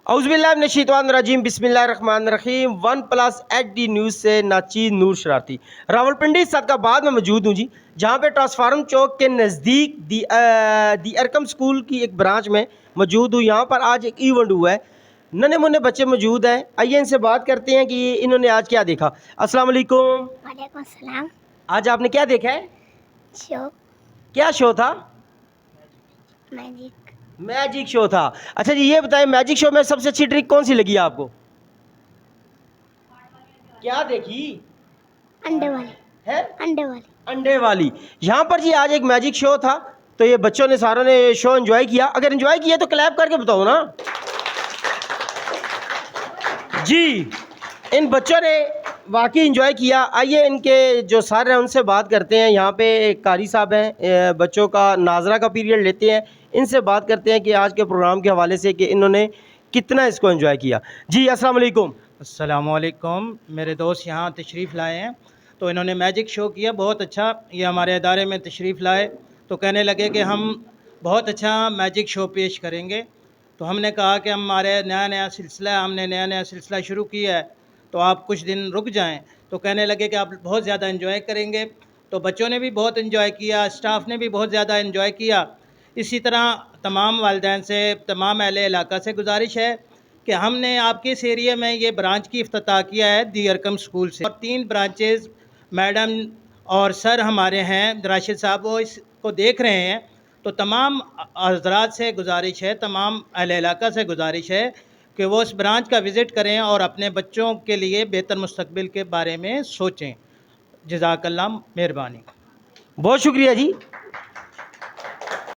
औज़ुबिल्लाहिमिनश्शैतानिर्रजीम बिस्मिल्लाहिर्रहमानिर्रहीम। One plus HD news से नाची नूर शरारती रावलपिंडी सदकाबाद में मौजूद हूँ जी, जहाँ पे ट्रांसफार्म चौक के नज़दीक दी अरकम स्कूल की एक ब्रांच में मौजूद हूँ। यहाँ पर आज एक इवेंट हुआ है, नन्हे मुन्ने बच्चे मौजूद हैं। आइए इनसे बात करते हैं कि इन्होंने आज क्या देखा। अस्सलाम वालेकुम। वालेकुम सलाम। आज आपने क्या देखा है? शो क्या शो था? मैजिक शो था। अच्छा जी, ये बताएं मैजिक शो में सबसे अच्छी ट्रिक कौन सी लगी आपको? क्या देखी अंडे वाली है? अंडे वाली अंडे वाली। यहाँ पर जी आज एक मैजिक शो था, तो ये बच्चों ने सारों ने शो एंजॉय किया। अगर एंजॉय किया तो क्लैप करके बताओ ना जी। इन बच्चों ने वाकई एंजॉय किया। आइए इनके जो सर हैं उनसे बात करते हैं। यहाँ पे एक कारी साहब हैं, बच्चों का नाजरा का पीरियड लेते हैं। इनसे बात करते हैं कि आज के प्रोग्राम के हवाले से कि इन्होंने कितना इसको एंजॉय किया। जी अस्सलाम वालेकुम। अस्सलामुअलैकुम। मेरे दोस्त यहाँ तशरीफ़ लाए हैं, तो इन्होंने मैजिक शो किया, बहुत अच्छा। ये हमारे इदारे में तशरीफ़ लाए तो कहने लगे कि हम बहुत अच्छा मैजिक शो पेश करेंगे। तो हमने कहा कि हमारे हमने नया सिलसिला शुरू किया है, तो आप कुछ दिन रुक जाएं। तो कहने लगे कि आप बहुत ज़्यादा एंजॉय करेंगे। तो बच्चों ने भी बहुत एंजॉय किया, स्टाफ ने भी बहुत ज़्यादा एंजॉय किया। इसी तरह तमाम वालिदैन से, तमाम अहले इलाका से गुजारिश है कि हमने आपके इस एरिया में ये ब्रांच की इफ्तिताह किया है दी अरकम स्कूल से, और 3 ब्रांचेज़ मैडम और सर हमारे हैं, राशिद साहब, वो इसको देख रहे हैं। तो तमाम हज़रात से गुजारिश है, तमाम अहले इलाका से गुजारिश है कि वो इस ब्रांच का विज़िट करें और अपने बच्चों के लिए बेहतर मुस्तकबिल के बारे में सोचें। जज़ाकल्लाह, मेहरबानी। बहुत शुक्रिया जी।